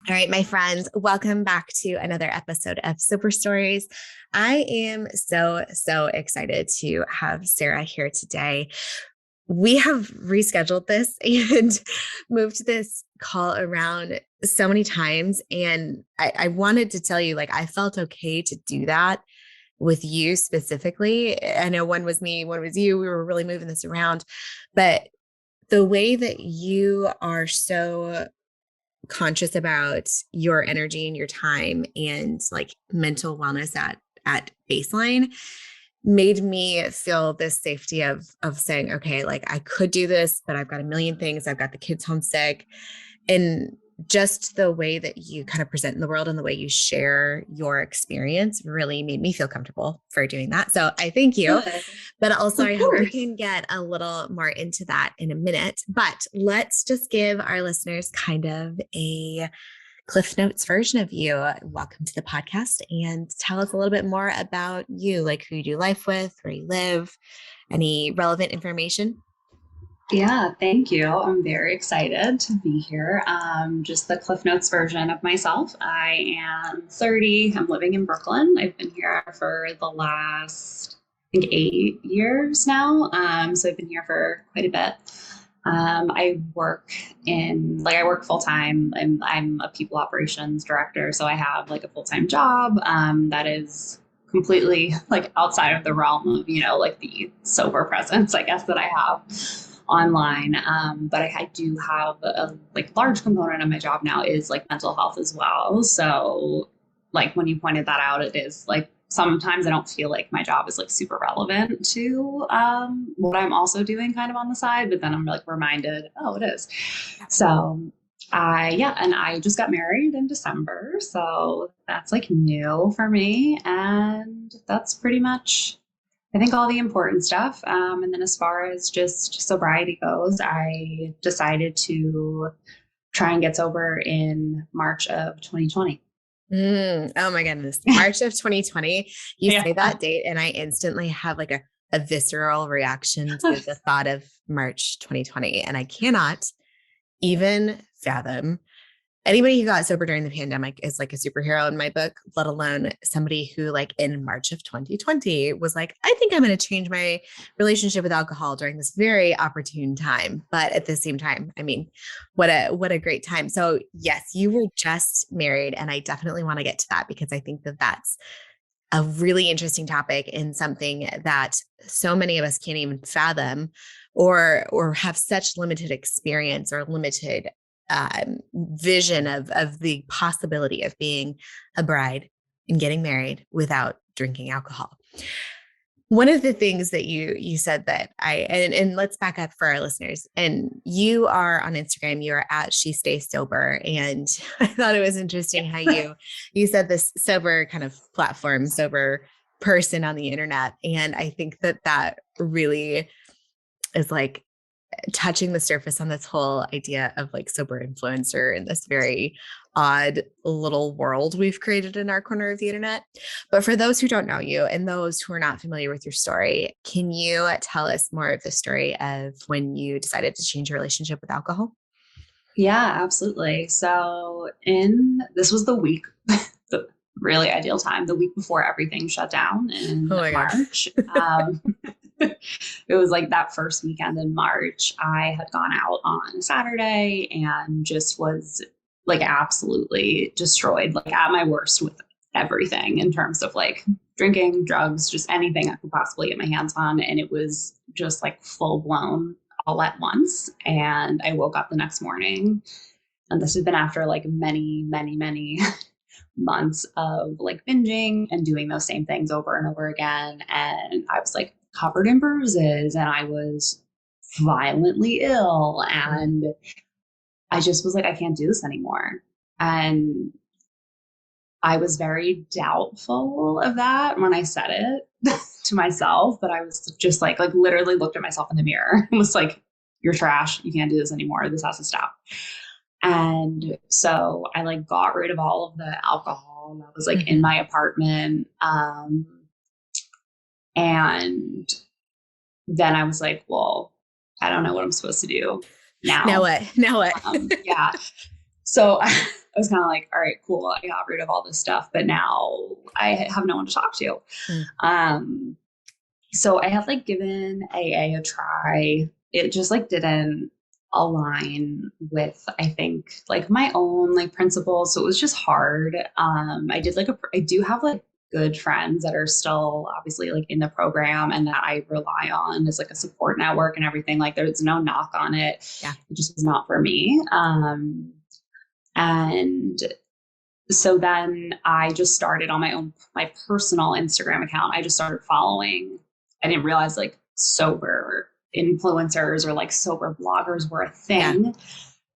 All right, my friends, welcome back to another episode of Sober Stories. I am so excited to have Sarah here today. We have rescheduled this and moved this call around so many times. And I wanted to tell you, like, I felt okay to do that with you specifically. I know one was me, one was you. We were really moving this around. But the way that you are so conscious about your energy and your time and like mental wellness at baseline made me feel this safety of saying, okay, like I could do this, but I've got a million things. I've got the kids homesick. And just the way that you kind of present in the world and the way you share your experience really made me feel comfortable for doing that. So I thank you. Good. But also, Of I hope we course. can get a little more into that in a minute. But let's just give our listeners kind of a Cliff Notes version of you. Welcome to the podcast and tell us a little bit more about you, like who you do life with, where you live, any relevant information. Yeah, thank you. I'm very excited to be here. Just the Cliff Notes version of myself. I am 30. I'm living in Brooklyn. I've been here for the last, I think, 8 years now. So I've been here for quite a bit. I work full time, and I'm a people operations director. So I have like a full time job that is completely like outside of the realm of, like the sober presence, I guess, that I have online. But I do have a like large component of my job now is like mental health as well. So like when you pointed that out, it is like sometimes I don't feel like my job is like super relevant to what I'm also doing kind of on the side, but then I'm like reminded, oh, it is. So and I just got married in December. So that's like new for me. And that's pretty much, I think, all the important stuff. And then as far as just sobriety goes, I decided to try and get sober in March of 2020. Oh my goodness. March of 2020. You Yeah. say that date, and I instantly have like a visceral reaction to the thought of March 2020. And I cannot even fathom anybody who got sober during the pandemic is like a superhero in my book, let alone somebody who, like, in March of 2020 was like, I think I'm going to change my relationship with alcohol during this very opportune time. But at the same time, I mean, what a great time. So yes, you were just married, and I definitely want to get to that because I think that that's a really interesting topic and something that so many of us can't even fathom or have such limited experience or limited vision of the possibility of being a bride and getting married without drinking alcohol. One of the things that you said that and let's back up for our listeners. And you are on Instagram, you are at She Stays Sober. And I thought it was interesting how you said this sober kind of platform, sober person on the internet. And I think that that really is like touching the surface on this whole idea of like sober influencer in this very odd little world we've created in our corner of the internet. But for those who don't know you and those who are not familiar with your story, can you tell us more of the story of when you decided to change your relationship with alcohol? Yeah, absolutely. So this was the week, the really ideal time, the week before everything shut down Oh in my God. March. It was like that first weekend in March. I had gone out on Saturday and just was like absolutely destroyed, like at my worst with everything in terms of like drinking, drugs, just anything I could possibly get my hands on. And it was just like full blown all at once. And I woke up the next morning, and this had been after like many months of like binging and doing those same things over and over again. And I was like covered in bruises, and I was violently ill. And I just was like, I can't do this anymore. And I was very doubtful of that when I said it to myself, but I was just like literally looked at myself in the mirror and was like, you're trash. You can't do this anymore. This has to stop. And so I like got rid of all of the alcohol that was like in my apartment. And then I was like, well, I don't know what I'm supposed to do Now now. what? Now what? Yeah. So was kind of like, all right, cool. I got rid of all this stuff, but now I have no one to talk to. Mm. So I had like given AA a try. It just like didn't align with, I think, like my own like principles. So it was just hard. I do have like good friends that are still obviously like in the program and that I rely on as like a support network and everything. Like there's no knock on it. Yeah. It just was not for me. And so then I just started on my personal Instagram account. I just started following. I didn't realize like sober influencers or like sober bloggers were a thing. Yeah.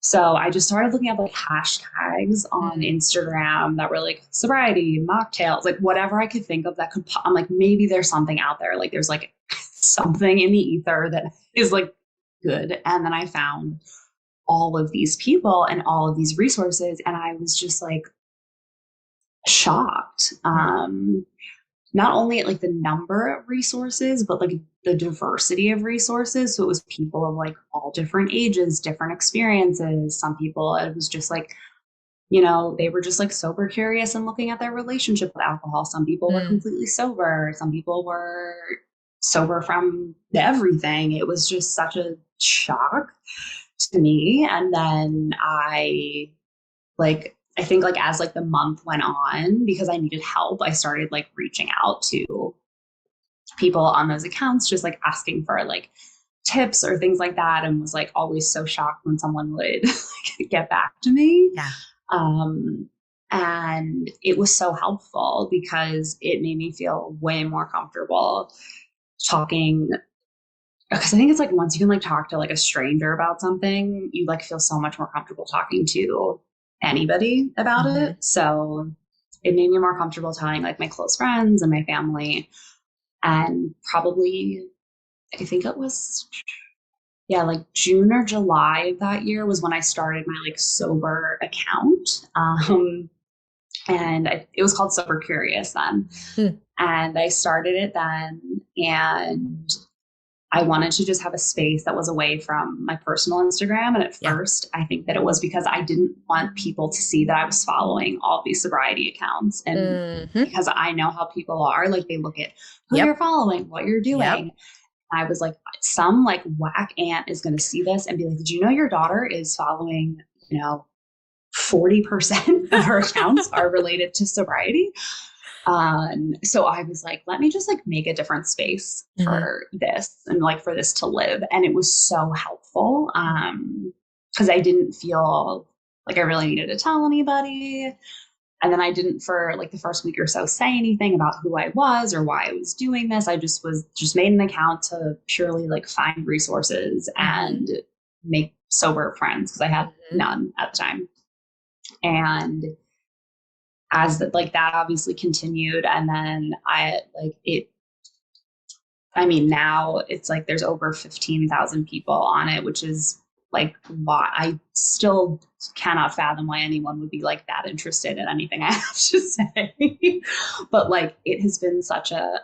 So I just started looking up like hashtags on Instagram that were like sobriety, mocktails, like whatever I could think of that could I'm like, maybe there's something out there. Like there's like something in the ether that is like good. And then I found all of these people and all of these resources. And I was just like shocked. Not only at like the number of resources, but like the diversity of resources. So it was people of like all different ages, different experiences. Some people, it was just like, you know, they were just like sober curious and looking at their relationship with alcohol. Some people were completely sober. Some people were sober from everything. It was just such a shock to me. And then I think like as like the month went on, because I needed help, I started like reaching out to people on those accounts, just like asking for like tips or things like that. And was like always so shocked when someone would get back to me. Yeah. And it was so helpful because it made me feel way more comfortable talking. Because I think it's like once you can like talk to like a stranger about something, you like feel so much more comfortable talking to anybody about it. So it made me more comfortable telling like my close friends and my family. And probably, I think it was, like June or July of that year was when I started my like sober account. And it was called Sober Curious then. And I started it then. And I wanted to just have a space that was away from my personal Instagram. And at first, I think that it was because I didn't want people to see that I was following all these sobriety accounts. And because I know how people are, like they look at who you're following, what you're doing. I was like, some like whack aunt is going to see this and be like, did you know your daughter is following, 40% of her accounts are related to sobriety? So I was like, let me just like make a different space for this and like for this to live. And it was so helpful. Cause I didn't feel like I really needed to tell anybody. And then I didn't for like the first week or so say anything about who I was or why I was doing this. I just made an account to purely like find resources and make sober friends. Cause I had none at the time. And as that obviously continued. And then now it's like there's over 15,000 people on it, which is like why I still cannot fathom why anyone would be like that interested in anything I have to say. But like it has been such a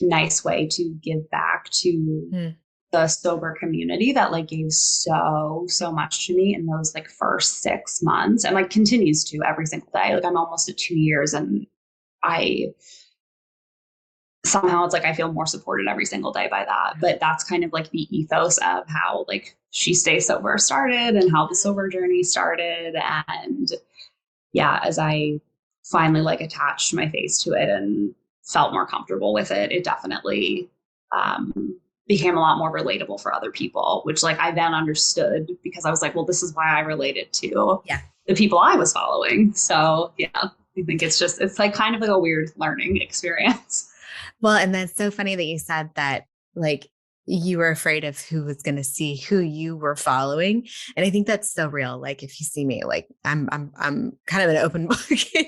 nice way to give back to the sober community that like gave so much to me in those like first 6 months and like continues to every single day. Like I'm almost at 2 years and somehow it's like I feel more supported every single day by that. But that's kind of like the ethos of how like She Stays Sober started and how the sober journey started. And as I finally like attached my face to it and felt more comfortable with it, it definitely became a lot more relatable for other people, which like I then understood because I was like, well, this is why I related to the people I was following. So I think it's like kind of like a weird learning experience. Well, and that's so funny that you said that like you were afraid of who was going to see who you were following. And I think that's so real. Like if you see me, like I'm kind of an open book.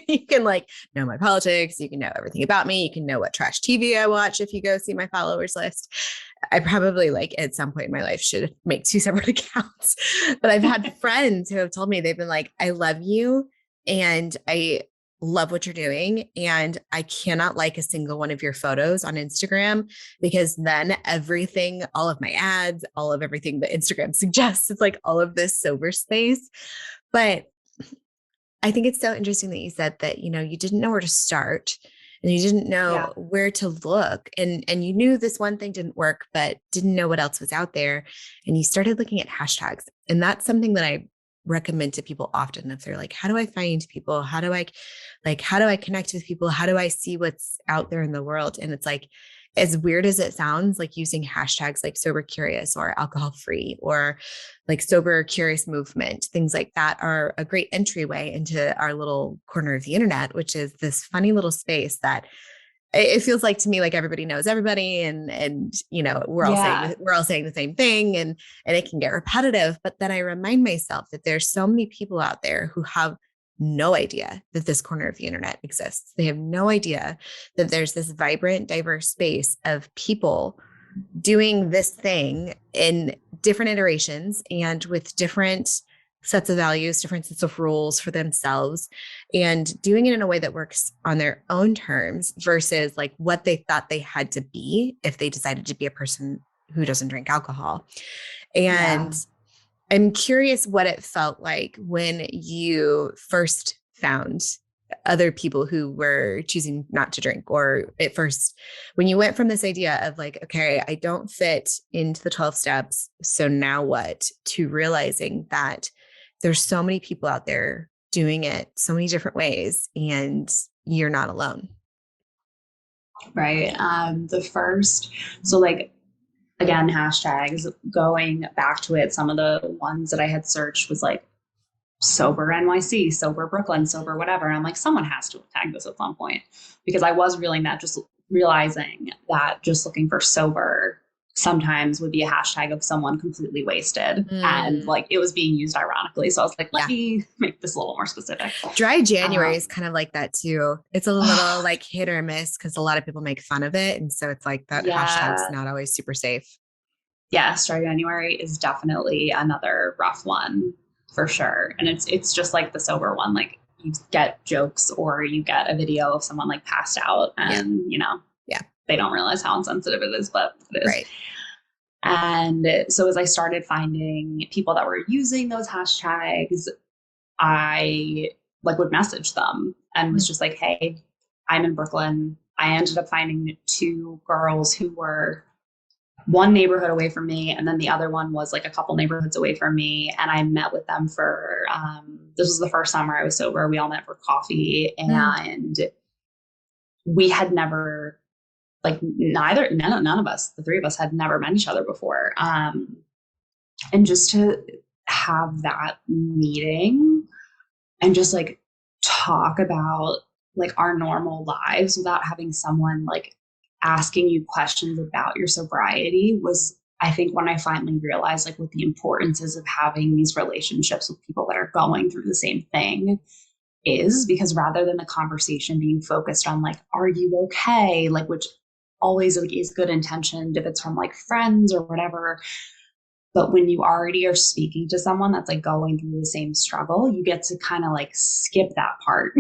You can like know my politics. You can know everything about me. You can know what trash TV I watch. If you go see my followers list, I probably like at some point in my life should make 2 separate accounts, but I've had friends who have told me, they've been like, I love you. And I love what you're doing. And I cannot like a single one of your photos on Instagram because then everything, all of my ads, all of everything that Instagram suggests, it's like all of this sober space. But I think it's so interesting that you said that, you didn't know where to start and you didn't Yeah. know where to look, and you knew this one thing didn't work, but didn't know what else was out there. And you started looking at hashtags. And that's something that I recommend to people often if they're like, how do I find people? How do I connect with people? How do I see what's out there in the world? And it's like, as weird as it sounds, like using hashtags like sober curious or alcohol free or like sober curious movement, things like that are a great entryway into our little corner of the internet, which is this funny little space that it feels like to me like everybody knows everybody, and Yeah. we're all saying the same thing, and it can get repetitive. But then I remind myself that there's so many people out there who have no idea that this corner of the internet exists. They have no idea that there's this vibrant, diverse space of people doing this thing in different iterations and with different sets of values, different sets of rules for themselves, and doing it in a way that works on their own terms versus like what they thought they had to be if they decided to be a person who doesn't drink alcohol. Yeah. And I'm curious what it felt like when you first found other people who were choosing not to drink, or at first when you went from this idea of like, okay, I don't fit into the 12 steps, so now what, to realizing that there's so many people out there doing it so many different ways and you're not alone. Right. So like, again, hashtags, going back to it, some of the ones that I had searched was like sober NYC, sober Brooklyn, sober whatever. And I'm like, someone has to have tagged this at some point, because I was really not just realizing that just looking for sober sometimes would be a hashtag of someone completely wasted. And like it was being used ironically. So I was like, let me make this a little more specific. Dry January is kind of like that too. It's a little like hit or miss because a lot of people make fun of it. And so it's like that hashtag's not always super safe. Yes, Dry January is definitely another rough one for sure. And it's just like the sober one. Like you get jokes or you get a video of someone like passed out and they don't realize how insensitive it is, but it is. Right. And so as I started finding people that were using those hashtags, I like would message them and was just like, hey, I'm in Brooklyn. I ended up finding two girls who were one neighborhood away from me, and then the other one was like a couple neighborhoods away from me. And I met with them for this was the first summer I was sober. We all met for coffee, and we had never, like none of us, the three of us, had never met each other before. And just to have that meeting and just like talk about like our normal lives without having someone like asking you questions about your sobriety was, I think, when I finally realized like what the importance is of having these relationships with people that are going through the same thing is, because rather than the conversation being focused on like, are you okay? Like, which always like is good intentioned if it's from like friends or whatever. But when you already are speaking to someone that's like going through the same struggle, you get to kind of like skip that part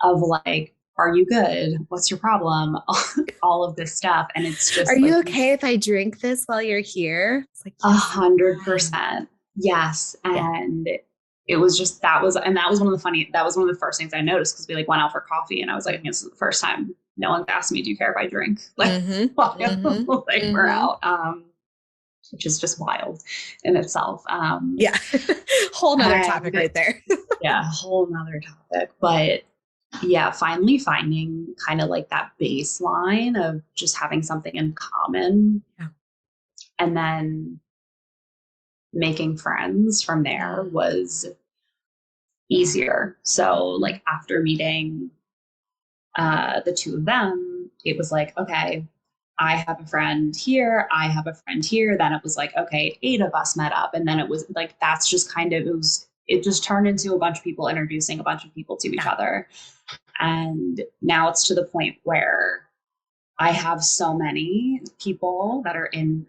of like, are you good? What's your problem? All of this stuff. And it's just, are you okay if I drink this while you're here? It's like 100%. Yes. And it was just, that was one of the first things I noticed, because we like went out for coffee and I was like, this is the first time no one's asked me, do you care if I drink? Like, we're out. Which is just wild in itself. Whole nother topic right there. Whole nother topic. But yeah, finally finding kind of like that baseline of just having something in common, and then making friends from there was easier. So like after meeting the two of them, it was like, okay, I have a friend here, I have a friend here. Then it was like, okay, 8 of us met up. And then it was like, that's just kind of, it just turned into a bunch of people introducing a bunch of people to each other. And now it's to the point where I have so many people that are in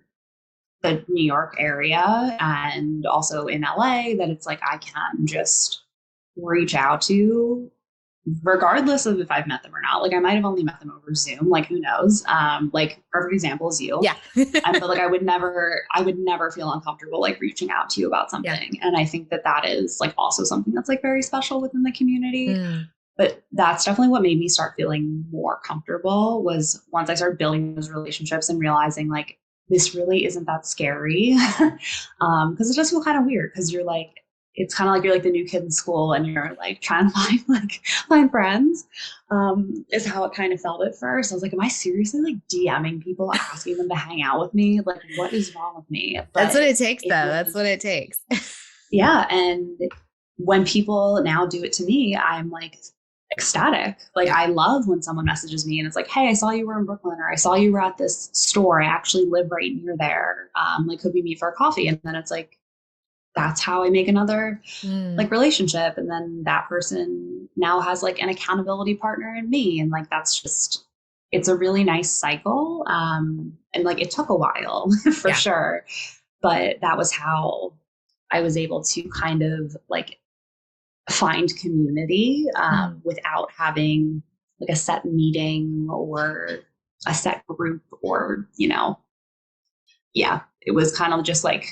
the New York area and also in LA that it's like, I can just reach out to regardless of if I've met them or not. Like I might have only met them over Zoom, like who knows? Like perfect example is you. Yeah. But like I would never feel uncomfortable like reaching out to you about Yeah. something. And I think that that is like also something that's like very special within the community. Mm. But that's definitely what made me start feeling more comfortable was once I started building those relationships and realizing like this really isn't that scary. Because it does feel kind of weird because you're like, it's kind of like you're like the new kid in school and you're like trying to find friends. Is how it kind of felt at first. I was like, am I seriously like DMing people asking them to hang out with me? Like, what is wrong with me? That's what But it takes, though. That's what it takes. yeah. And when people now do it to me, I'm like ecstatic. Like Yeah. I love when someone messages me and it's like, hey, I saw you were in Brooklyn or I saw you were at this store. I actually live right near there. Like, could we meet for a coffee? And then it's like, that's how I make another Mm. like relationship. And then that person now has like an accountability partner in me. And like, that's just, it's a really nice cycle. And like, it took a while for Yeah. sure, but that was how I was able to kind of like find community Mm. without having like a set meeting or a set group or, yeah, it was kind of just like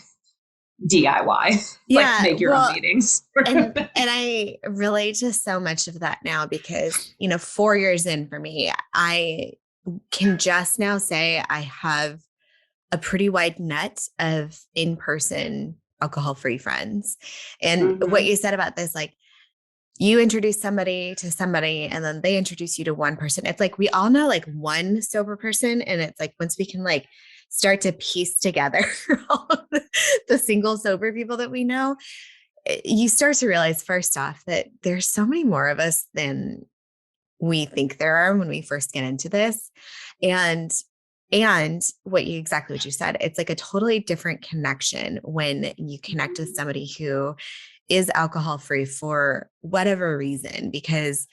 DIY, like Yeah. make your own Well, meetings. and I relate to so much of that now because, 4 years in for me, I can just now say I have a pretty wide net of in-person alcohol-free friends. And what Mm-hmm. you said about this, like you introduce somebody to somebody and then they introduce you to one person. It's like we all know like one sober person. And it's like once we can like start to piece together all of the single sober people that we know, you start to realize first off that there's so many more of us than we think there are when we first get into this. And exactly what you said, it's like a totally different connection when you connect with somebody who is alcohol free for whatever reason, because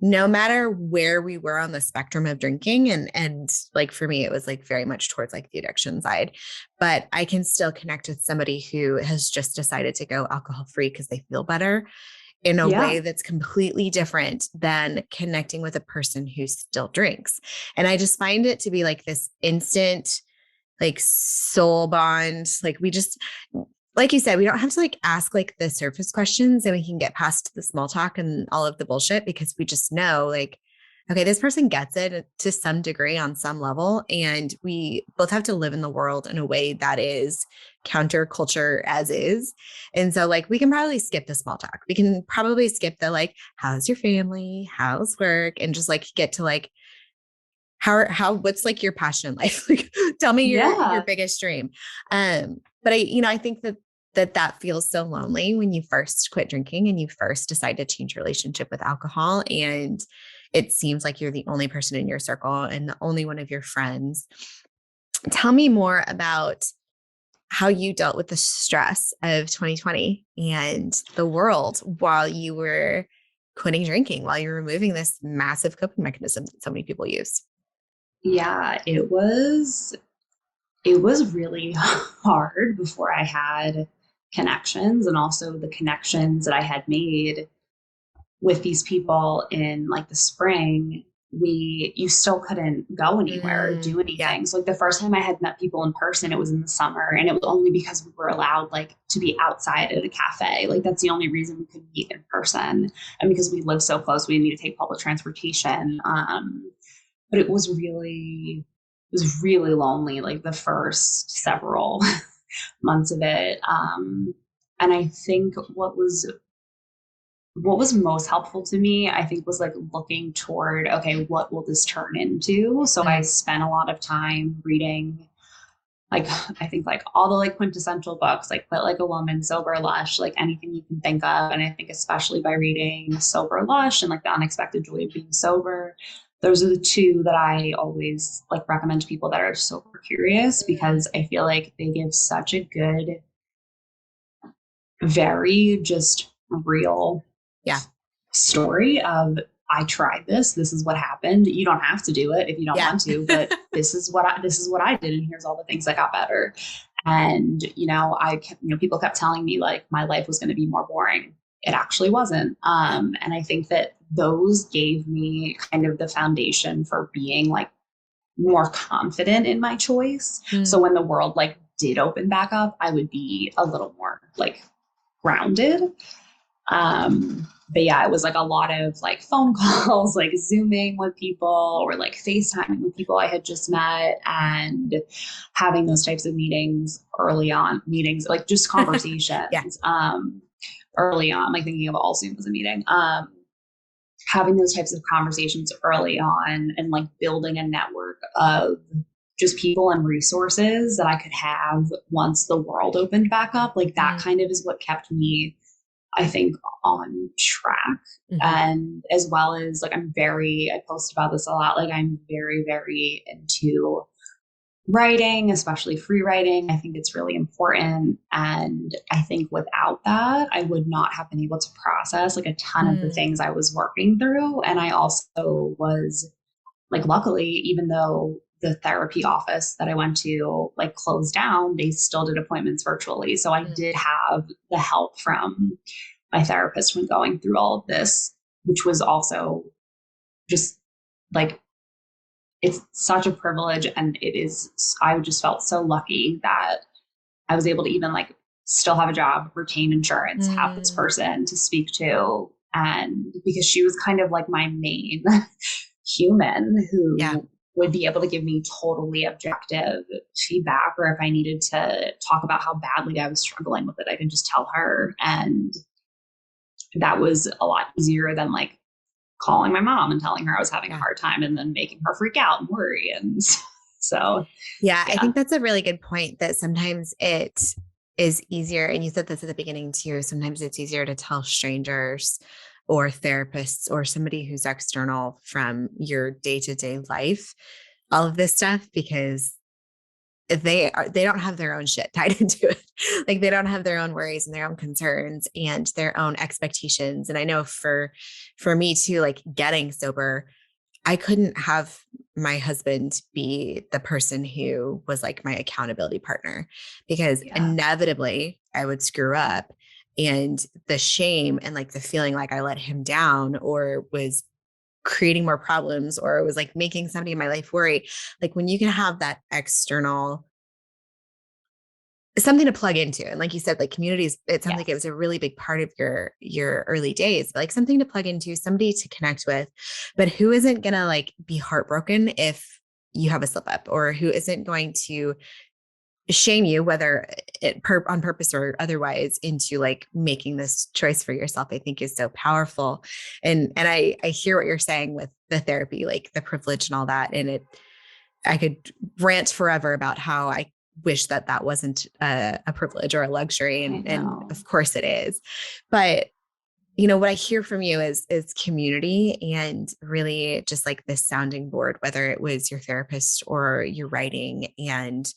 no matter where we were on the spectrum of drinking, and like for me, it was like very much towards like the addiction side, but I can still connect with somebody who has just decided to go alcohol free because they feel better in a Yeah. way that's completely different than connecting with a person who still drinks. And I just find it to be like this instant, like soul bond. Like we just, like you said, we don't have to like ask like the surface questions and we can get past the small talk and all of the bullshit because we just know like, okay, this person gets it to some degree on some level. And we both have to live in the world in a way that is counterculture as is. And so like we can probably skip the small talk. We can probably skip the like, how's your family? How's work? And just like get to like what's like your passion in life? Like tell me your Yeah. biggest dream. But I think that feels so lonely when you first quit drinking and you first decide to change your relationship with alcohol. And it seems like you're the only person in your circle and the only one of your friends. Tell me more about how you dealt with the stress of 2020 and the world while you were quitting drinking, while you're removing this massive coping mechanism that so many people use. Yeah. It was really hard before I had connections and also the connections that I had made with these people in like the spring. You still couldn't go anywhere or do Yeah. anything. So like the first time I had met people in person, it was in the summer and it was only because we were allowed like to be outside at a cafe. Like that's the only reason we could meet in person. And because we live so close, we didn't need to take public transportation. But it was really lonely, like the first several months of it. And I think what was most helpful to me, I think, was like looking toward, okay, what will this turn into? So I Mm. spent a lot of time reading, like, I think like all the like quintessential books, like Quit Like a Woman, Sober Lush, like anything you can think of. And I think especially by reading Sober Lush and like The Unexpected Joy of Being Sober, those are the two that I always like recommend to people that are sober curious because I feel like they give such a good, very just real Yeah. story of I tried this. This is what happened. You don't have to do it if you don't Yeah. want to, but this is what I did, and here's all the things that got better. And people kept telling me like my life was going to be more boring. it actually wasn't. And I think that those gave me kind of the foundation for being like more confident in my choice. So Mm. when the world like did open back up, I would be a little more like grounded. But yeah, it was like a lot of like phone calls, like Zooming with people or like FaceTiming with people I had just met and having those types of meetings early on, meetings, like just Yeah. conversations, early on, like thinking of all Zoom as a meeting, having those types of conversations early on and like building a network of just people and resources that I could have once the world opened back up. Like that Mm. kind of is what kept me, I think, on track. Hmm. And as well as like, I post about this a lot. Like I'm very, very into writing, especially free writing. I think it's really important. And I think without that, I would not have been able to process like a ton of the Mm. things I was working through. And I also was like, luckily, even though the therapy office that I went to like closed down, they still did appointments virtually. So I Mm. did have the help from my therapist when going through all of this, which was also just like, it's such a privilege. And it is, I just felt so lucky that I was able to even like still have a job, retain insurance, have this Mm. person to speak to. And because she was kind of like my main human Yeah. who would be able to give me totally objective feedback, or if I needed to talk about how badly I was struggling with it, I could just tell her. And that was a lot easier than like calling my mom and telling her I was having a Yeah. hard time and then making her freak out and worry. And so, Yeah. I yeah. think that's a really good point that sometimes it is easier. And you said this at the beginning too. Sometimes it's easier to tell strangers or therapists or somebody who's external from your day to day life, all of this stuff, because they don't have their own shit tied into it. Like they don't have their own worries and their own concerns and their own expectations. And I know for me too, like getting sober, I couldn't have my husband be the person who was like my accountability partner because Yeah. inevitably I would screw up, and the shame and like the feeling like I let him down or was creating more problems or was like making somebody in my life worry. Like when you can have that external something to plug into, and like you said, like communities, it sounds like it was Yes. a really big part of your early days, like something to plug into, somebody to connect with, but who isn't gonna like be heartbroken if you have a slip up, or who isn't going to shame you, whether on purpose or otherwise, into like making this choice for yourself. I think is so powerful. And I hear what you're saying with the therapy, like the privilege and all that, and it I could rant forever about how I wish that that wasn't a privilege or a luxury, I and know. of course it is. But you know what I hear from you is community, and really just like this sounding board, whether it was your therapist or your writing. And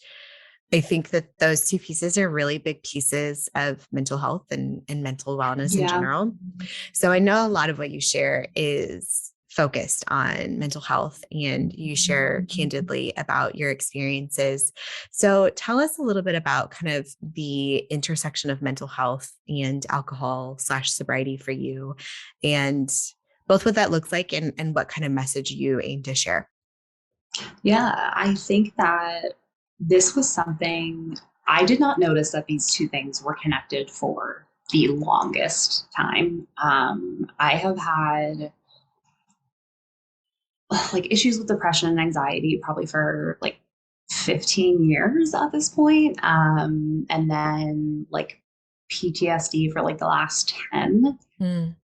I think that those two pieces are really big pieces of mental health and mental wellness in Yeah. general. So I know a lot of what you share is focused on mental health, and you share candidly about your experiences. So tell us a little bit about kind of the intersection of mental health and alcohol slash sobriety for you, and both what that looks like and what kind of message you aim to share. Yeah. I think that this was something I did not notice that these two things were connected for the longest time. I have had like issues with depression and anxiety probably for like 15 years at this point. And then like PTSD for like the last 10. Mm.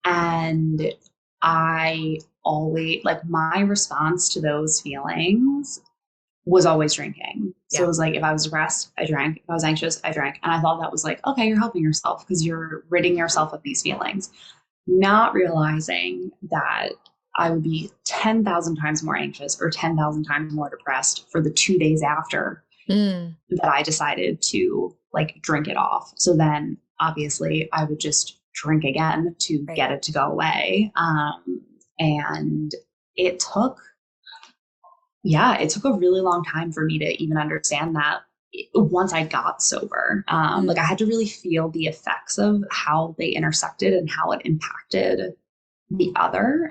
And I always like my response to those feelings was always drinking. So it Yeah. was like if I was depressed, I drank. If I was anxious, I drank. And I thought that was like, okay, you're helping yourself because you're ridding yourself of these feelings, not realizing that I would be 10,000 times more anxious or 10,000 times more depressed for the 2 days after Mm. that I decided to like drink it off. So then obviously I would just drink again to Right. get it to go away. And it took, yeah, it took a really long time for me to even understand that once I got sober, like I had to really feel the effects of how they intersected and how it impacted the other.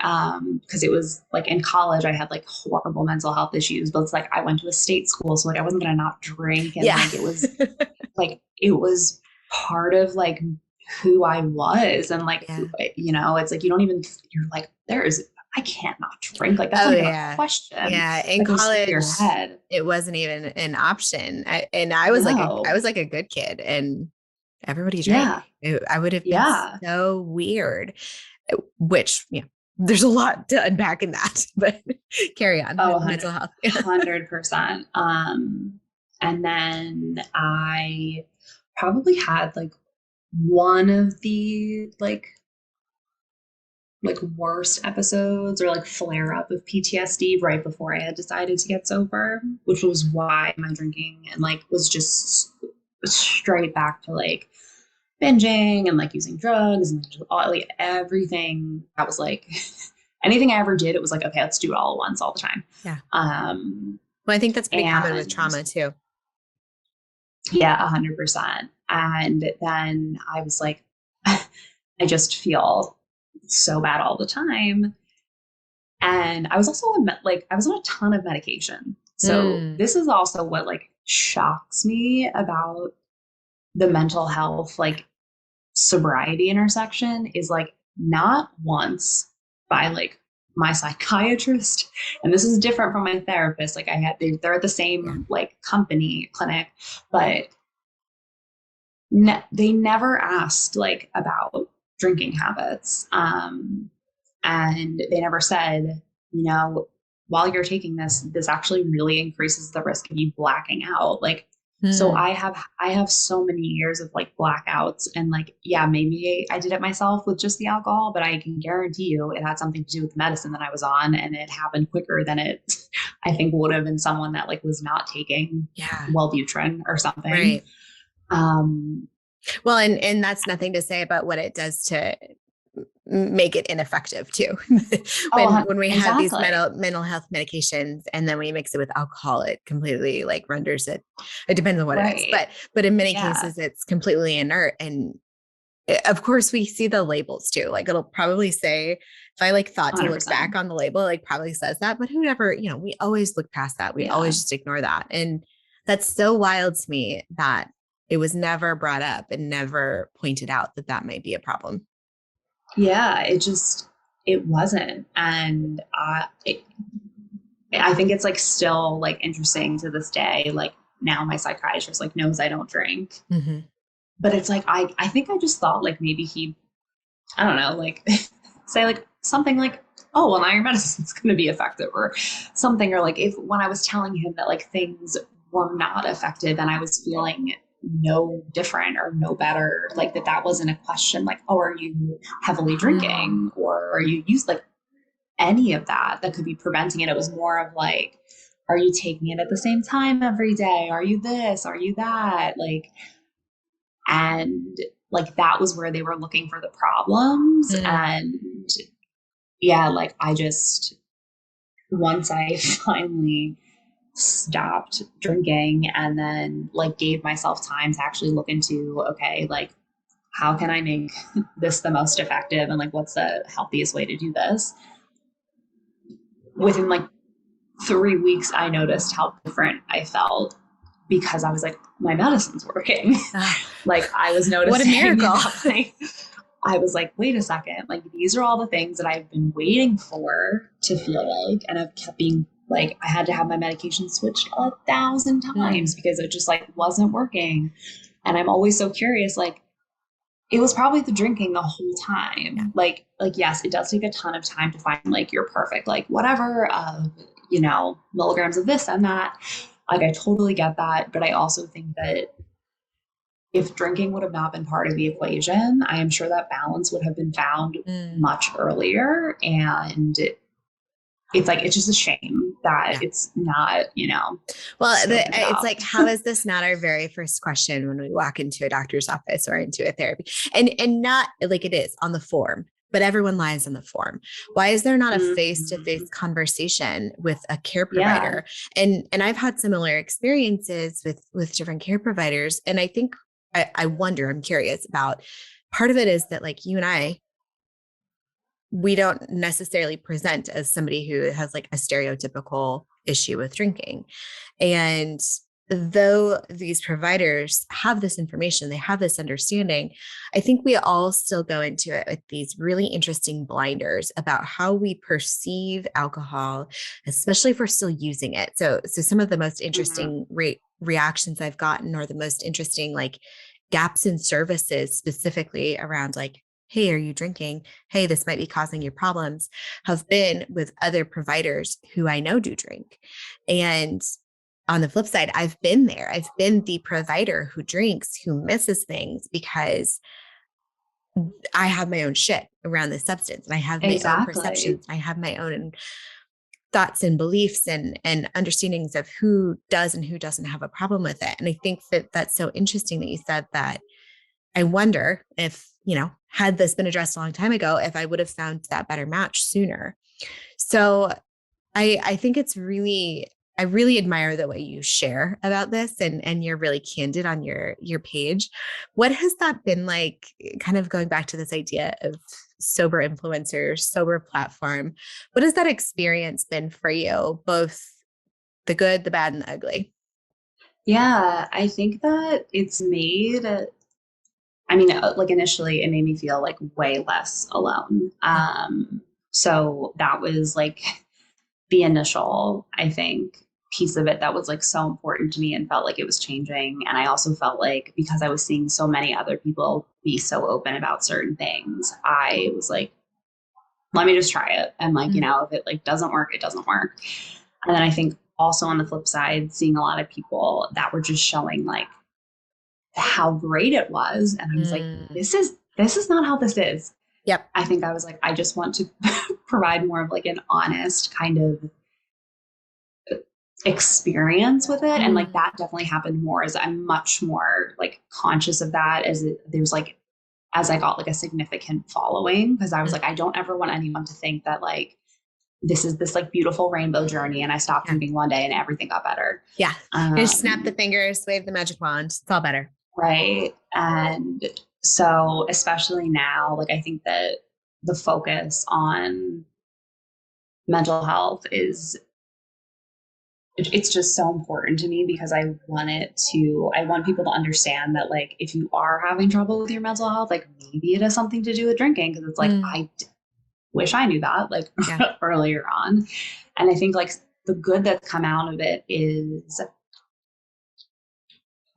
Because it was like in college, I had like horrible mental health issues, but it's like I went to a state school, so like I wasn't gonna not drink, and Yeah. like it was part of like who I was, and like Yeah. you know, it's like you don't even, you're like, I can't not drink, like that's not even a question. Yeah. In that goes through your college, head. it wasn't even an option. I was No. like a good kid, and everybody drank. Yeah. I would have been Yeah. so weird, which, there's a lot to unpack in that, but carry on. Oh, Mental health. 100%. And then I probably had like one of the like worst episodes or like flare up of PTSD right before I had decided to get sober, which was why my drinking and like was just straight back to like binging and like using drugs and just all, like everything that was like anything I ever did, it was like, okay, let's do it all at once all the time. Yeah. Well, I think that's pretty common with trauma too. Yeah, 100%. And then I was like, I just feel so bad all the time. And I was also I was on a ton of medication. So this is also what like shocks me about the mental health, like sobriety intersection, is like not once by like my psychiatrist, and this is different from my therapist. Like they're at the same like company clinic, but they never asked like about drinking habits. And they never said, you know, while you're taking this actually really increases the risk of you blacking out. Like, so I have so many years of like blackouts, and like, yeah, maybe I did it myself with just the alcohol, but I can guarantee you it had something to do with the medicine that I was on, and it happened quicker than it, I think, would have been someone that like was not taking Wellbutrin or something. Right. Well, and that's nothing to say about what it does to make it ineffective too. when we have these mental health medications and then we mix it with alcohol, it completely like renders it. It depends on what it is, but in many cases it's completely inert. And of course we see the labels too. Like it'll probably say, if I like thought to 100%. Look back on the label, it like probably says that, but who never, we always look past that. We always just ignore that. And that's so wild to me that it was never brought up and never pointed out that that might be a problem. Yeah, it wasn't. And I think it's like still like interesting to this day. Like now my psychiatrist like knows I don't drink, but it's like, I think I just thought like maybe he, I don't know, like say like something like, oh, well, now your medicine's going to be effective or something. Or like when I was telling him that like things were not effective and I was feeling no different or no better, like that wasn't a question. Like, oh, are you heavily drinking or are you used, like any of that could be preventing it. It was more of like, are you taking it at the same time every day? Are you this? Are you that? Like, and like that was where they were looking for the problems. And yeah, like I just, once I finally stopped drinking and then like gave myself time to actually look into, okay, like how can I make this the most effective and like what's the healthiest way to do this? Within like 3 weeks, I noticed how different I felt because I was like, my medicine's working. Like I was noticing. What a miracle. I was like, wait a second, like these are all the things that I've been waiting for to feel like, and I've kept being like, I had to have my medication switched 1,000 times because it just like wasn't working. And I'm always so curious, like it was probably the drinking the whole time. Yeah. Like, yes, it does take a ton of time to find like your perfect, like whatever, milligrams of this and that. Like, I totally get that. But I also think that if drinking would have not been part of the equation, I am sure that balance would have been found much earlier. And it's like, it's just a shame that it's not, Well, it's like, how is this not our very first question when we walk into a doctor's office or into a therapy? And not like it is on the form, but everyone lies on the form. Why is there not a Mhm. face-to-face conversation with a care Yeah. provider? And I've had similar experiences with different care providers. And I think I wonder, I'm curious about part of it is that like you and I, we don't necessarily present as somebody who has like a stereotypical issue with drinking. And though these providers have this information, they have this understanding, I think we all still go into it with these really interesting blinders about how we perceive alcohol, especially if we're still using it. So some of the most Mhm. interesting reactions I've gotten, or the most interesting like gaps in services specifically around like, hey, are you drinking? Hey, this might be causing you problems, have been with other providers who I know do drink. And on the flip side, I've been there. I've been the provider who drinks, who misses things because I have my own shit around the substance, and I have my own Exactly. perceptions. I have my own thoughts and beliefs and understandings of who does and who doesn't have a problem with it. And I think that that's so interesting that you said that. I wonder if, had this been addressed a long time ago, if I would have found that better match sooner. So I think it's really, I really admire the way you share about this, and you're really candid on your page. What has that been like, kind of going back to this idea of sober influencers, sober platform? What has that experience been for you, both the good, the bad, and the ugly? Yeah, I think that it's made, like initially it made me feel like way less alone. So that was like the initial, I think, piece of it that was like so important to me and felt like it was changing. And I also felt like because I was seeing so many other people be so open about certain things, I was like, let me just try it. And like, Mm, if it like doesn't work, it doesn't work. And then I think also on the flip side, seeing a lot of people that were just showing like how great it was. And I was like, mm. this is not how this is. Yep. I think I was like, I just want to provide more of like an honest kind of experience with it. And like Mm, that definitely happened more as I'm much more like conscious of that there's like as I got like a significant following, because I was mm. like, I don't ever want anyone to think that like this is this like beautiful rainbow journey and I stopped Yeah. drinking one day and everything got better. Yeah. Just snap the Um, fingers, wave the magic wand. It's all better. right. And so especially now, like I think that the focus on mental health is it's just so important to me because I want people to understand that like if you are having trouble with your mental health, like maybe it has something to do with drinking, because it's like Mm, wish I knew that like yeah. earlier on. And I think like the good that's come out of it is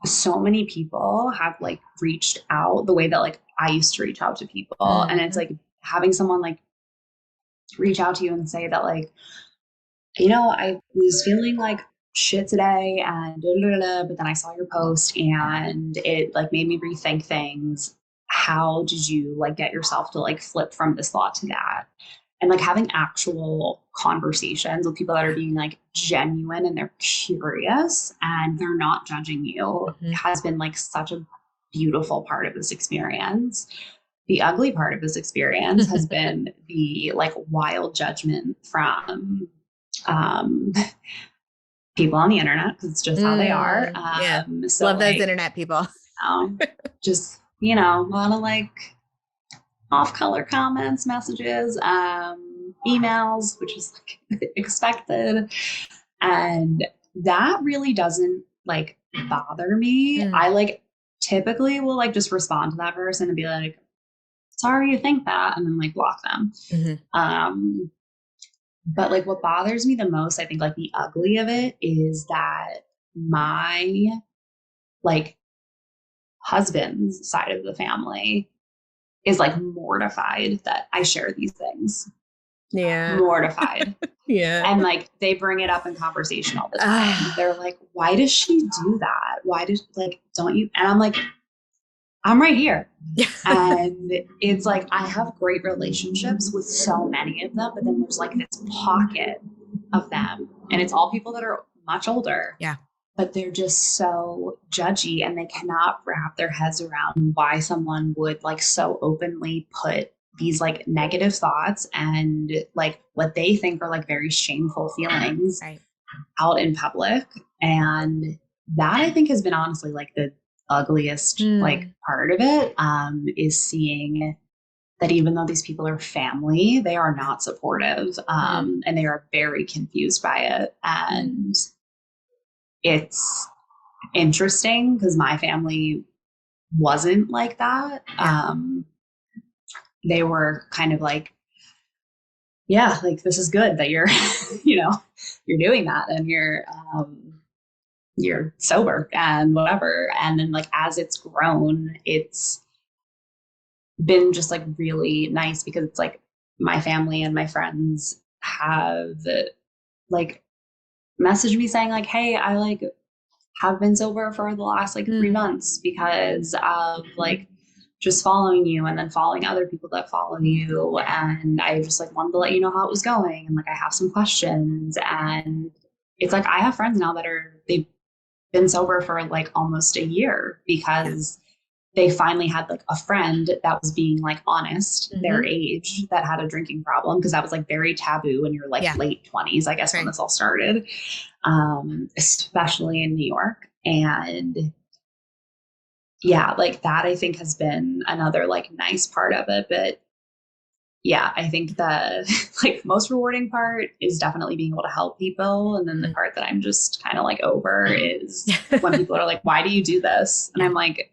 so many people have like reached out the way that like I used to reach out to people. And it's Mhm. like having someone like reach out to you and say that like, I was feeling like shit today and da, da, da, da, but then I saw your post and it like made me rethink things. How did you like get yourself to like flip from this thought to that? And like having actual conversations with people that are Yeah. being like genuine and they're curious and they're not judging you Mhm. has been like such a beautiful part of this experience. The ugly part of this experience has been the like wild judgment from um, people on the internet, because it's just how they are. Yeah. So Love those like, internet people. um, just a lot of like off-color comments, messages, emails, which is like expected, and that really doesn't like bother me. Mm, I like typically will like just respond to that person and be like, "Sorry you think that," and then like block them. mhm. Um, But like what bothers me the most, I think like the ugly of it is that my like husband's side of the family is like mortified that I share these things. Yeah. Mortified. Yeah. And like they bring it up in conversation all the time. Ah. They're like, why does she do that? Why does like don't you? And I'm like, I'm right here. Yeah. And it's like I have great relationships with so many of them, but then there's like this pocket of them. And it's all people that are much older, Yeah. but they're just so judgy and they cannot wrap their heads around why someone would like so openly put these like negative thoughts and like what they think are like very shameful feelings Right. out in public. And that I think has been honestly like the ugliest like part of it, is seeing that even though these people are family, they are not supportive, and they are very confused by it. And it's interesting because my family wasn't like that. They were kind of like, yeah, like this is good that you're, you know, you're doing that and you're sober and whatever. And then like as it's grown, it's been just like really nice because it's like my family and my friends have like messaged me saying like, hey, I like have been sober for the last like 3 months because of like just following you and then following other people that follow you. And I just like wanted to let you know how it was going. And like, I have some questions. And it's like, I have friends now that they've been sober for like almost a year because they finally had like a friend that was being like honest, their age, that had a drinking problem. Cause that was like very taboo when you're like late 20s, I guess, when this all started, especially in New York. And yeah, like that I think has been another like nice part of it. But yeah, I think the like most rewarding part is definitely being able to help people. And then the part that I'm just kind of like over is when people are like, why do you do this? And I'm like,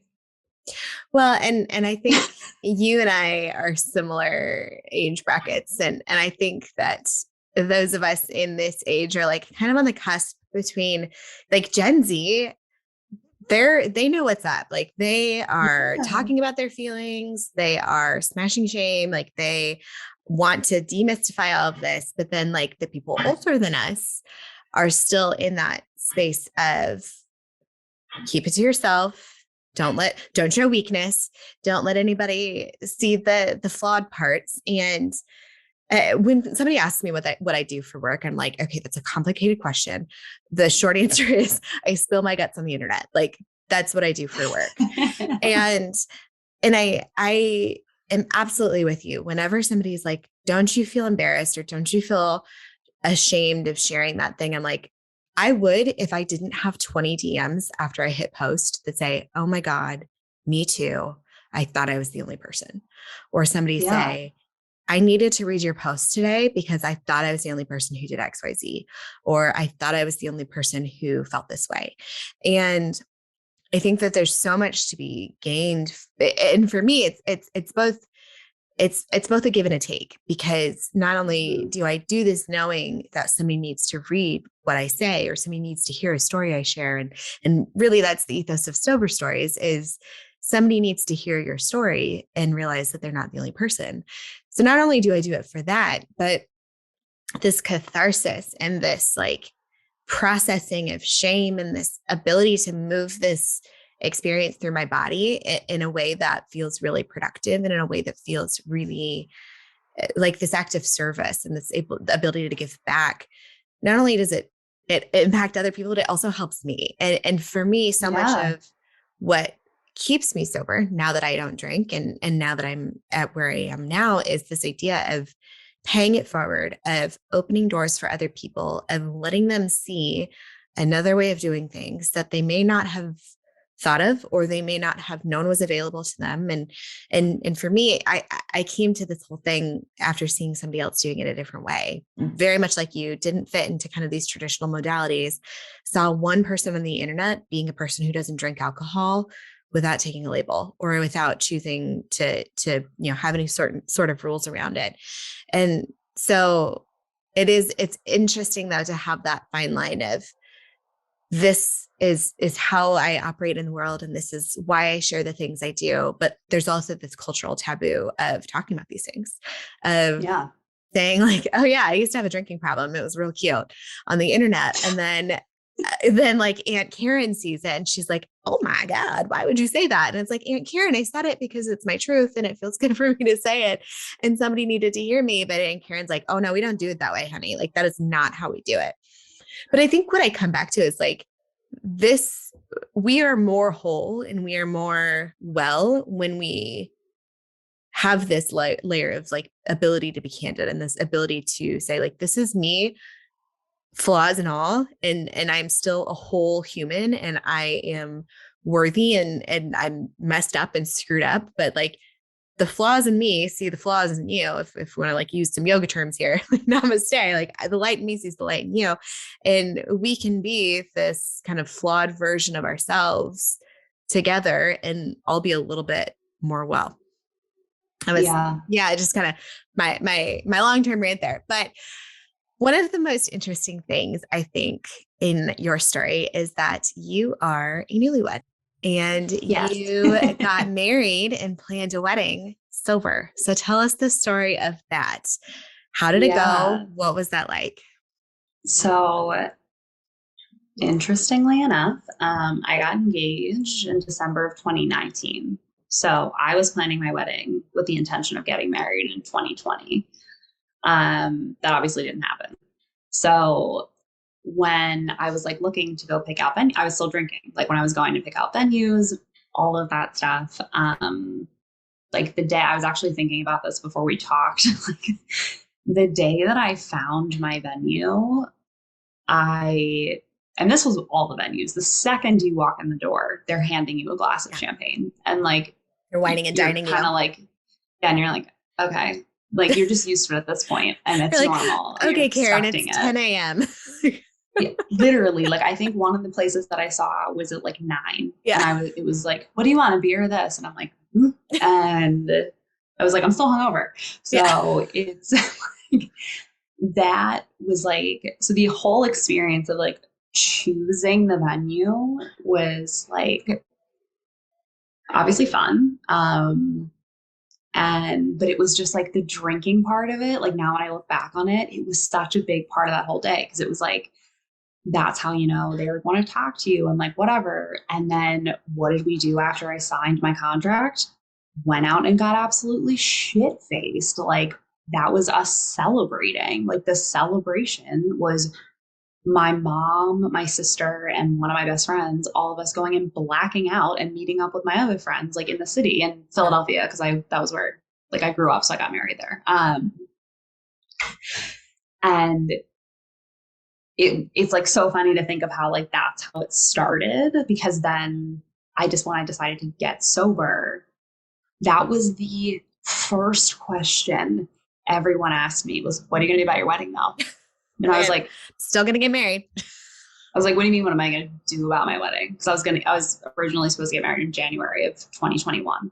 well, and I think you and I are similar age brackets. And I think that those of us in this age are like kind of on the cusp between like Gen Z. They know what's up. Like they are talking about their feelings. They are smashing shame. Like they want to demystify all of this. But then like the people older than us are still in that space of keep it to yourself. Don't show weakness. Don't let anybody see the flawed parts. And when somebody asks me what I do for work, I'm like, okay, that's a complicated question. The short answer is I spill my guts on the internet. Like that's what I do for work. and I am absolutely with you. Whenever somebody's like, don't you feel embarrassed or don't you feel ashamed of sharing that thing? I'm like, I would if I didn't have 20 DMs after I hit post that say, oh my God, me too. I thought I was the only person. Or somebody say, I needed to read your post today because I thought I was the only person who did XYZ, or I thought I was the only person who felt this way. And I think that there's so much to be gained. And for me, it's both a give and a take, because not only do I do this knowing that somebody needs to read what I say or somebody needs to hear a story I share. And really that's the ethos of Sober Stories is somebody needs to hear your story and realize that they're not the only person. So not only do I do it for that, but this catharsis and this like processing of shame and this ability to move this experience through my body in a way that feels really productive and in a way that feels really like this act of service and this ability to give back. Not only does it impact other people, but it also helps me. And for me, so much of what keeps me sober now that I don't drink and now that I'm at where I am now is this idea of paying it forward, of opening doors for other people, of letting them see another way of doing things that they may not have thought of or they may not have known was available to them. And for me, I came to this whole thing after seeing somebody else doing it a different way, very much like you, didn't fit into kind of these traditional modalities, saw one person on the internet being a person who doesn't drink alcohol without taking a label or without choosing to have any sort of rules around it. And so it's interesting though to have that fine line of this is how I operate in the world. And this is why I share the things I do. But there's also this cultural taboo of talking about these things, of saying like, oh yeah, I used to have a drinking problem. It was real cute on the internet. And then like Aunt Karen sees it and she's like, oh my God, why would you say that? And it's like, Aunt Karen, I said it because it's my truth and it feels good for me to say it. And somebody needed to hear me. But Aunt Karen's like, oh no, we don't do it that way, honey. Like that is not how we do it. But I think what I come back to is like we are more whole and we are more well when we have this layer of like ability to be candid and this ability to say like, this is me, flaws and all, and I'm still a whole human, and I am worthy, and I'm messed up and screwed up, but like the flaws in me see the flaws in you. If we want to like use some yoga terms here, like namaste, like the light in me sees the light in you, and we can be this kind of flawed version of ourselves together and all be a little bit more well. I was, Yeah. yeah, just kind of my long-term rant there. But one of the most interesting things I think in your story is that you are a newlywed and Yes. you got married and planned a wedding sober. So tell us the story of that. How did it Yeah. go? What was that like? So interestingly enough, I got engaged in December of 2019. So I was planning my wedding with the intention of getting married in 2020. That obviously didn't happen. So when I was like looking to go pick out venue, I was still drinking. Like when I was going to pick out venues, all of that stuff. Like the day I was actually thinking about this before we talked, like the day that I found my venue, and this was all the venues. The second you walk in the door, they're handing you a glass of champagne, and like You're whining and you're dining kind you. of like, yeah, and you're like, okay, like you're just used to it at this point, and it's Like, normal. And okay, you're Karen, expecting it's it. 10 a.m. Yeah, literally, like I think one of the places that I saw was at like 9, Yeah. and it was like, what do you want, a beer or this? And I'm like, and I was like, I'm still hungover, so it's like, that was like, so the whole experience of like choosing the venue was like obviously fun. But it was just like the drinking part of it. Like now when I look back on it, it was such a big part of that whole day. Cause it was like, that's how, you know, they like want to talk to you and like whatever. And then what did we do after I signed my contract? Went out and got absolutely shit faced. Like that was us celebrating. Like the celebration was my mom, my sister, and one of my best friends, all of us going and blacking out and meeting up with my other friends, like in the city in Philadelphia, because that was where like I grew up, so I got married there. And it's like so funny to think of how like that's how it started, because then when I decided to get sober, that was the first question everyone asked me was, what are you going to do about your wedding now? And I was like, still going to get married. I was like, what do you mean? What am I going to do about my wedding? Because I was originally supposed to get married in January of 2021.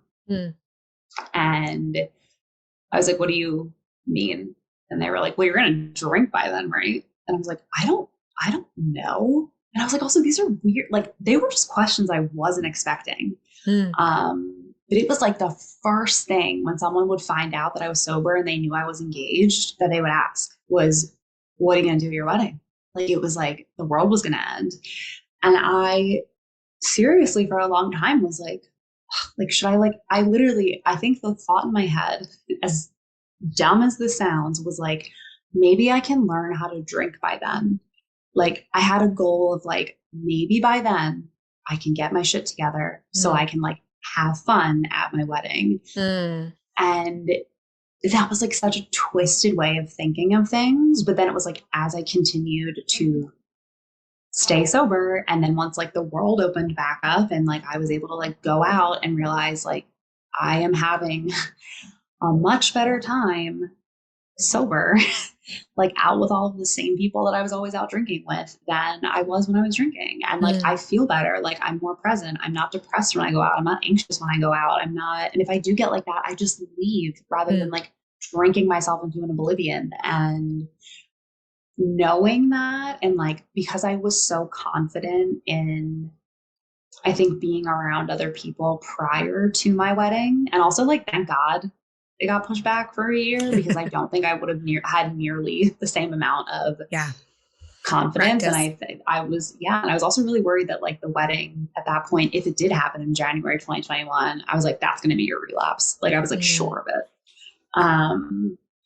And I was like, what do you mean? And they were like, well, you're going to drink by then, right? And I was like, I don't know. And I was like, also, these are weird. Like they were just questions I wasn't expecting. But it was like the first thing when someone would find out that I was sober and they knew I was engaged, that they would ask was, what are you going to do at your wedding? Like it was like the world was going to end. And I seriously for a long time was like, should I I think the thought in my head, as dumb as this sounds, was like, maybe I can learn how to drink by then. Like I had a goal of like, maybe by then I can get my shit together so I can like have fun at my wedding. And that was like such a twisted way of thinking of things. But then it was like, as I continued to stay sober, and then once like the world opened back up and like I was able to like go out and realize like I am having a much better time sober, like out with all of the same people that I was always out drinking with than I was when I was drinking. And like I feel better, like I'm more present. I'm not depressed when I go out. I'm not anxious when I go out. I'm not, and if I do get like that, I just leave rather than like drinking myself into an oblivion. And knowing that, and like because I was so confident in, I think, being around other people prior to my wedding, and also like thank God it got pushed back for a year, because I don't think I would have had nearly the same amount of confidence. Practice. And I was and I was also really worried that like the wedding at that point, if it did happen in January 2021, I was like, that's going to be your relapse. Like I was like sure of it.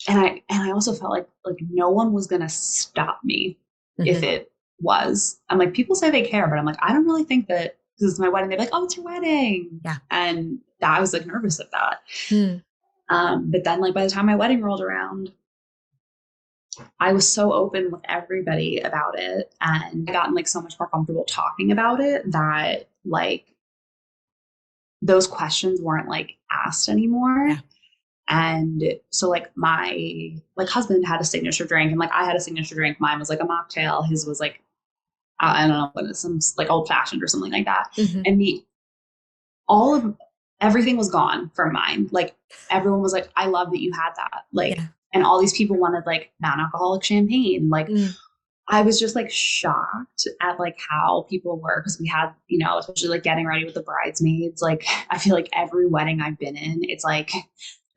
And I also felt like no one was going to stop me if it was. I'm like, people say they care, but I'm like, I don't really think that, because it's my wedding. They're like, oh, it's your wedding. Yeah. And I was like nervous of that. But then like by the time my wedding rolled around, I was so open with everybody about it and I gotten like so much more comfortable talking about it that like those questions weren't like asked anymore. Yeah. And so like my like husband had a signature drink and like I had a signature drink. Mine was like a mocktail. His was like, I don't know what it's some like old fashioned or something like that. Mm-hmm. And the all of everything was gone from mine. Like everyone was like, I love that you had that. Like, Yeah. and all these people wanted like non-alcoholic champagne. Like Mm. I was just like shocked at like how people were because we had, you know, especially like getting ready with the bridesmaids. Like I feel like every wedding I've been in, it's like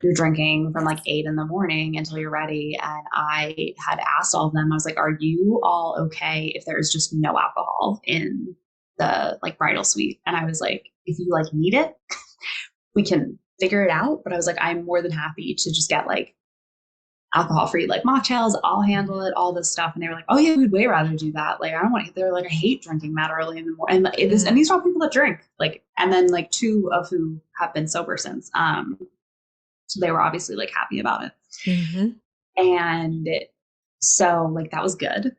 you're drinking from like 8 a.m. until you're ready. And I had asked all of them, I was like, are you all okay if there's just no alcohol in the like bridal suite? And I was like, if you like need it, we can figure it out. But I was like, I'm more than happy to just get like alcohol free like mocktails. I'll handle it, all this stuff. And they were like, oh yeah, we'd way rather do that. Like, I don't want to, they're like, I hate drinking that early in the morning. And these are all people that drink like, and then like 2 of who have been sober since. So they were obviously like happy about it. Mm-hmm. And so like that was good.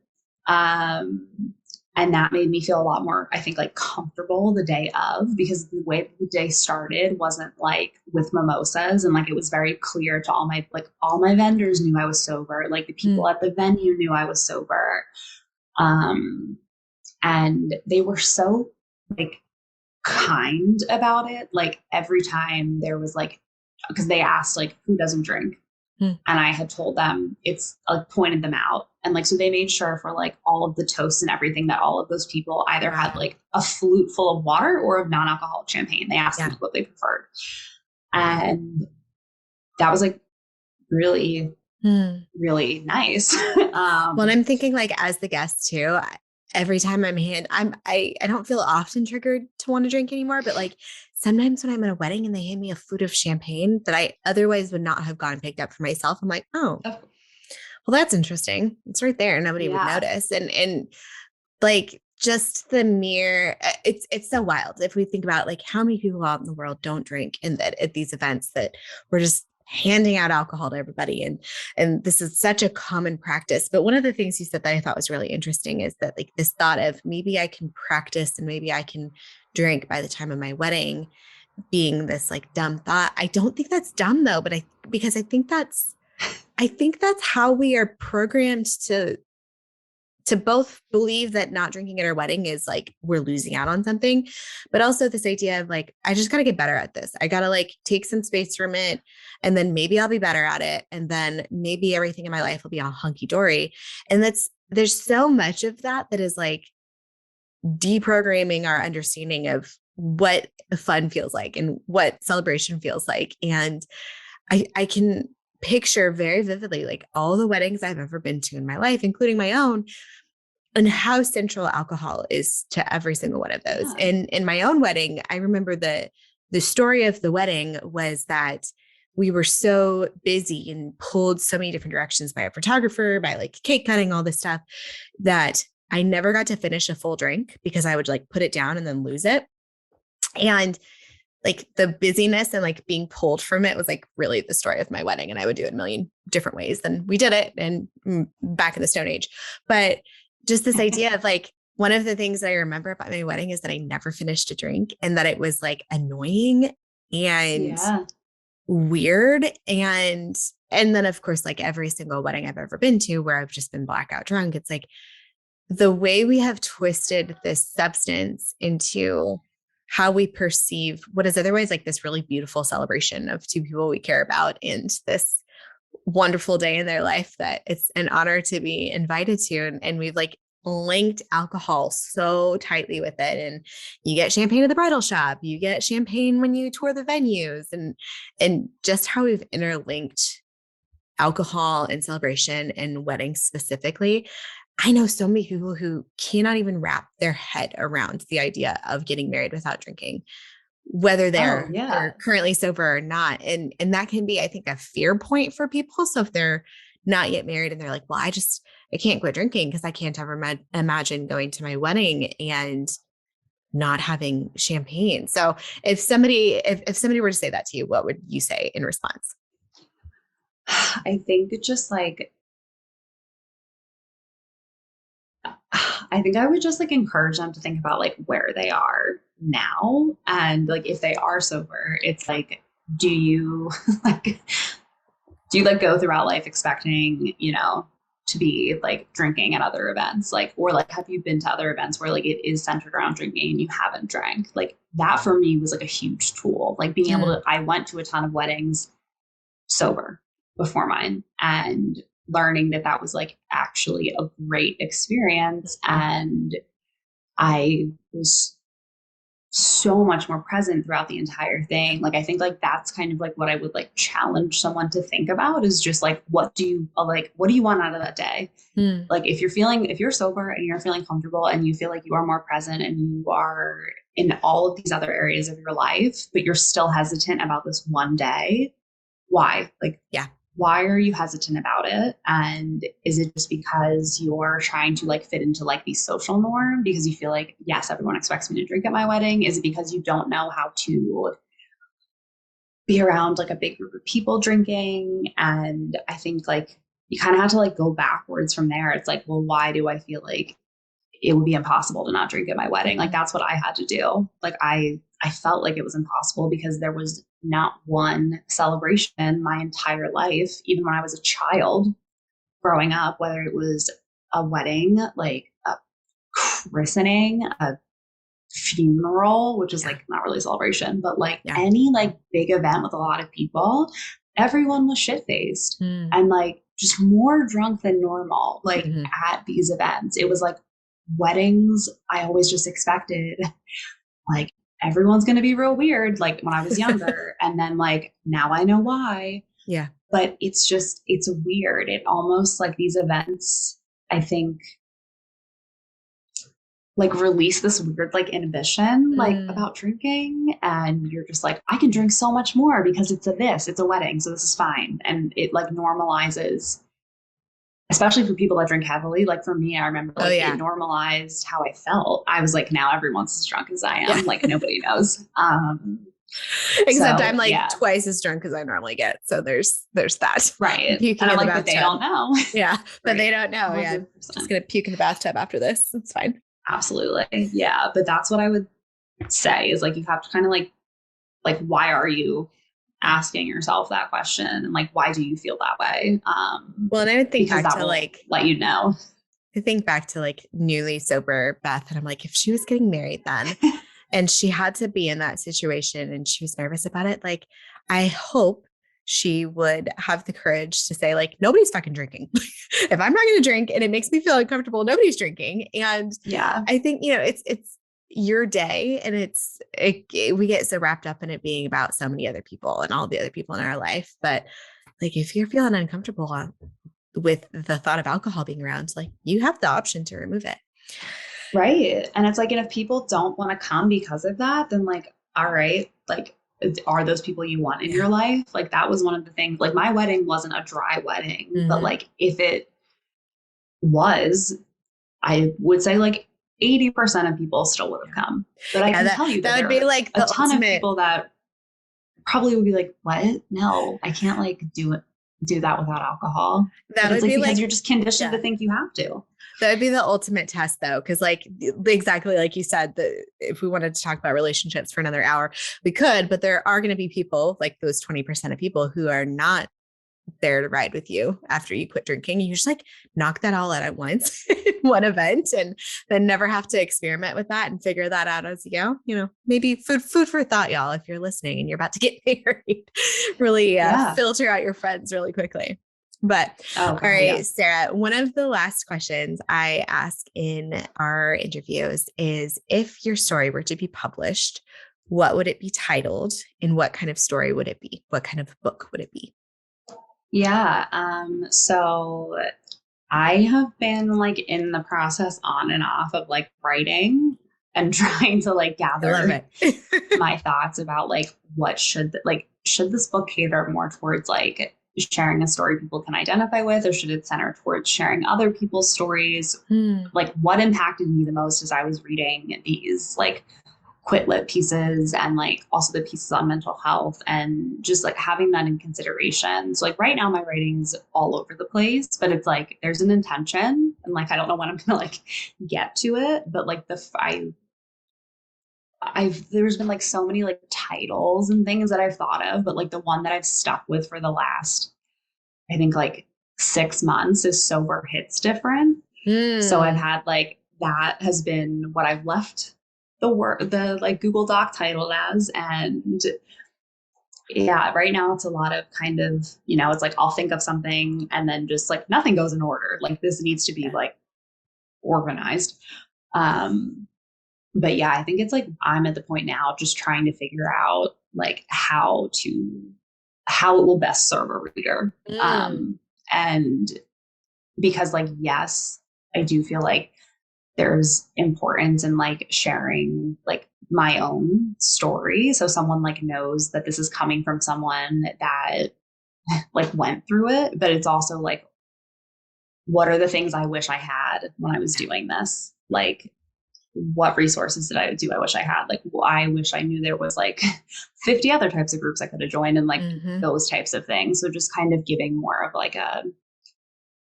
And that made me feel a lot more, I think, like comfortable the day of, because the way the day started wasn't like with mimosas. And like it was very clear to all my vendors knew I was sober. Like the people at the venue knew I was sober. And they were so like kind about it. Like every time there was like, because they asked like who doesn't drink, and I had told them, it's like pointed them out, and like so they made sure for like all of the toasts and everything that all of those people either had like a flute full of water or of non-alcoholic champagne. They asked them what they preferred, and that was like really really nice. Well, and I'm thinking like as the guest too, every time I don't feel often triggered to want to drink anymore, but like sometimes when I'm at a wedding and they hand me a flute of champagne that I otherwise would not have gone and picked up for myself, I'm like, oh, well, that's interesting. It's right there. Nobody would notice. And like just the mere, it's so wild if we think about like how many people out in the world don't drink, and that at these events that we're just handing out alcohol to everybody. And this is such a common practice. But one of the things you said that I thought was really interesting is that like this thought of maybe I can practice and maybe I can drink by the time of my wedding being this like dumb thought. I don't think that's dumb though, but because I think that's how we are programmed to both believe that not drinking at our wedding is like we're losing out on something, but also this idea of like, I just got to get better at this. I got to like take some space from it, and then maybe I'll be better at it. And then maybe everything in my life will be all hunky dory. And there's so much of that is like deprogramming our understanding of what fun feels like and what celebration feels like. And I can picture very vividly like all the weddings I've ever been to in my life, including my own, and how central alcohol is to every single one of those. Yeah. And in my own wedding, I remember the story of the wedding was that we were so busy and pulled so many different directions by a photographer, by like cake cutting, all this stuff, that I never got to finish a full drink because I would like put it down and then lose it. And like the busyness and like being pulled from it was like really the story of my wedding. And I would do it a million different ways than we did it and back in the Stone Age. But just this idea of like, one of the things that I remember about my wedding is that I never finished a drink, and that it was like annoying and weird. And then of course, like every single wedding I've ever been to where I've just been blackout drunk, it's like the way we have twisted this substance into how we perceive what is otherwise like this really beautiful celebration of two people we care about and this wonderful day in their life that it's an honor to be invited to. And we've like linked alcohol so tightly with it. And you get champagne at the bridal shop, you get champagne when you tour the venues, and just how we've interlinked alcohol and celebration and weddings specifically. I know so many people who cannot even wrap their head around the idea of getting married without drinking, whether they're currently sober or not. And that can be, I think, a fear point for people. So if they're not yet married and they're like, well, I can't quit drinking because I can't ever imagine going to my wedding and not having champagne. So if somebody were to say that to you, what would you say in response? I think it's just like, I think I would just like encourage them to think about like where they are now. And like if they are sober, it's like, do you like go throughout life expecting, to be like drinking at other events? Like, or like have you been to other events where like it is centered around drinking and you haven't drank? Like that for me was like a huge tool. Like being able to, I went to a ton of weddings sober before mine, and learning that that was like actually a great experience. And I was so much more present throughout the entire thing. Like I think like that's kind of like what I would like challenge someone to think about, is just like what do you want out of that day? Like if you're sober and you're feeling comfortable and you feel like you are more present and you are in all of these other areas of your life, but you're still hesitant about this one day, why? Like, yeah. Why are you hesitant about it? And is it just because you're trying to like fit into like the social norm because you feel like, yes, everyone expects me to drink at my wedding? Is it because you don't know how to be around like a big group of people drinking? And I think like you kind of have to like go backwards from there. It's like, well, why do I feel like it would be impossible to not drink at my wedding? Like that's what I had to do. Like I felt like it was impossible because there was not one celebration my entire life, even when I was a child growing up, whether it was a wedding, like a christening, a funeral, which is like not really a celebration, but like any like big event with a lot of people, everyone was shit-faced and like just more drunk than normal. Like at these events, it was like weddings, I always just expected like everyone's going to be real weird, like when I was younger. And then like now I know why. Yeah. But it's weird. It almost like these events, I think, like release this weird like inhibition like about drinking, and you're just like, I can drink so much more because it's a wedding, so this is fine. And it like normalizes, especially for people that drink heavily. Like for me, I remember like it normalized how I felt. I was like, now everyone's as drunk as I am. Like nobody knows. Except I'm like twice as drunk as I normally get. So there's that. Right. And I'm like, but they don't know. Yeah. But they don't know. 100%. Yeah. I'm just going to puke in the bathtub after this. It's fine. Absolutely. Yeah. But that's what I would say is like, you have to kind of like, why are you asking yourself that question? And like, why do you feel that way? Well, and I would think back to like, let you know. I think back to like newly sober Beth, and I'm like, if she was getting married then, and she had to be in that situation and she was nervous about it, like, I hope she would have the courage to say like, nobody's fucking drinking. If I'm not going to drink and it makes me feel uncomfortable, nobody's drinking. And I think, it's your day, and we get so wrapped up in it being about so many other people and all the other people in our life. But like, if you're feeling uncomfortable with the thought of alcohol being around, like, you have the option to remove it. Right. And it's like, and if people don't want to come because of that, then like, all right, like, are those people you want in your life? Like that was one of the things, like my wedding wasn't a dry wedding, but like if it was, I would say like 80% of people still would have come. But I can tell you that would be like a ton of people that probably would be like, what? No, I can't like do that without alcohol. That would be because you're just conditioned to think you have to. That would be the ultimate test though. Cause like exactly like you said, that if we wanted to talk about relationships for another hour, we could, but there are going to be people like those 20% of people who are not there to ride with you after you quit drinking. You just like knock that all out at once in one event, and then never have to experiment with that and figure that out as you go. Maybe food for thought, y'all, if you're listening and you're about to get married, really filter out your friends really quickly. But all right, Sarah, one of the last questions I ask in our interviews is, if your story were to be published, what would it be titled, and what kind of story would it be? What kind of book would it be? Yeah. So I have been like in the process on and off of like writing and trying to like gather my thoughts about like should this book cater more towards like sharing a story people can identify with, or should it center towards sharing other people's stories? Like what impacted me the most as I was reading these like quit lit pieces and like also the pieces on mental health and just like having that in consideration. So like right now my writing's all over the place, but it's like there's an intention and like I don't know when I'm gonna like get to it, but like I've there's been like so many like titles and things that I've thought of, but like the one that I've stuck with for the last I think like 6 months is Sober Hits Different. So I've Mm. had like that has been what I've left the like Google Doc titled as. And yeah, right now it's a lot of kind of, it's like I'll think of something and then just like nothing goes in order. Like this needs to be Yeah. like organized. Um, but yeah, I think it's like I'm at the point now just trying to figure out like how it will best serve a reader. Mm. And because like yes, I do feel like there's importance in like sharing like my own story so someone like knows that this is coming from someone that like went through it, but it's also like what are the things I wish I had when I was doing this, like what resources I wish I had, like I wish I knew there was like 50 other types of groups I could have joined and like Mm-hmm. those types of things. So just kind of giving more of like a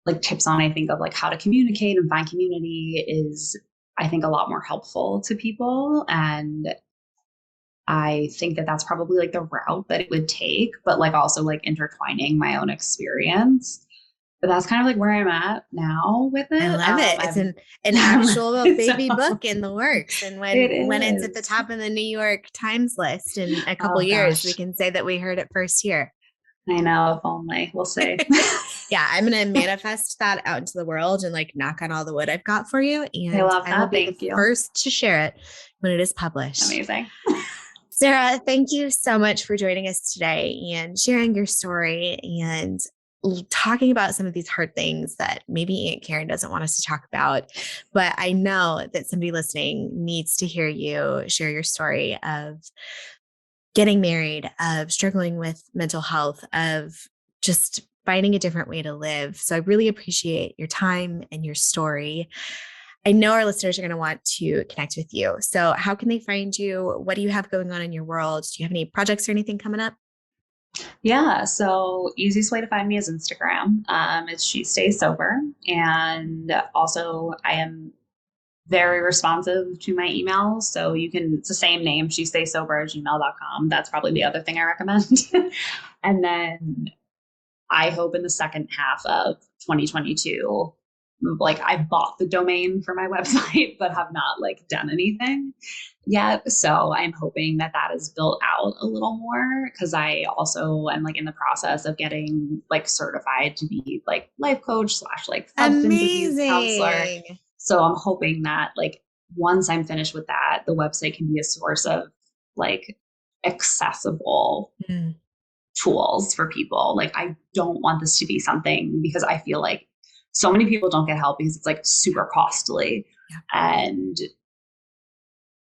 like tips on I think of like how to communicate and find community is I think a lot more helpful to people. And I think that that's probably like the route that it would take, but like also like intertwining my own experience. But that's kind of like where I'm at now with I it. love it. It's I'm an actual baby so book in the works. And it when it's at the is. top of the New York Times list in a couple Oh years, we gosh. can say that we heard it first here. I know, if only. We'll see. Yeah, I'm going to manifest that out into the world and like knock on all the wood I've got for you. I And love I will that. be the Thank you. first to share it when it is published. Amazing. Sarah, thank you so much for joining us today and sharing your story and talking about some of these hard things that maybe Aunt Karen doesn't want us to talk about. But I know that somebody listening needs to hear you share your story of getting married, of struggling with mental health, of just finding a different way to live. So I really appreciate your time and your story. I know our listeners are going to want to connect with you. So, how can they find you? What do you have going on in your world? Do you have any projects or anything coming up? Yeah. So easiest way to find me is Instagram. It's She Stays Sober. And also I am very responsive to my emails. So it's the same name, she stays sober at gmail.com. That's probably the other thing I recommend. And then I hope in the second half of 2022, like I bought the domain for my website, but have not like done anything yet. So I'm hoping that that is built out a little more because I also am like in the process of getting like certified to be like life coach slash like substance abuse counselor. Amazing. So I'm hoping that like once I'm finished with that, the website can be a source of like accessible Mm, tools for people. Like I don't want this to be something because I feel like so many people don't get help because it's like super costly. yeah. And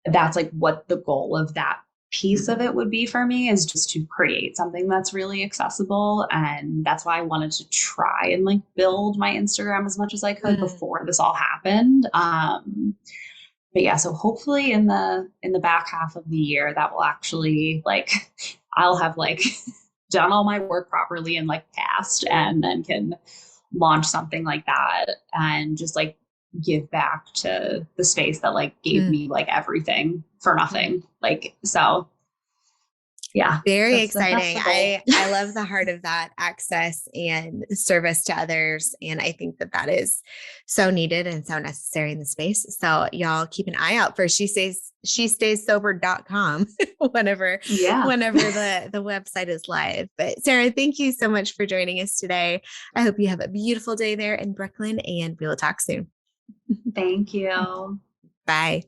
that's like what the goal of that piece of it would be for me is just to create something that's really accessible. And that's why I wanted to try and like build my Instagram as much as I could Mm. before this all happened. But yeah, so hopefully in the back half of the year that will actually like I'll have like done all my work properly and like passed and then can launch something like that and just like give back to the space that like gave Mm. me like everything for nothing. Like so yeah, Very that's exciting. the goal. I love the heart of that access and service to others. And I think that that is so needed and so necessary in the space. So y'all keep an eye out for she stays sober.com whenever Yeah. the website is live. But Sarah, thank you so much for joining us today. I hope you have a beautiful day there in Brooklyn and we will talk soon. Thank you. Bye.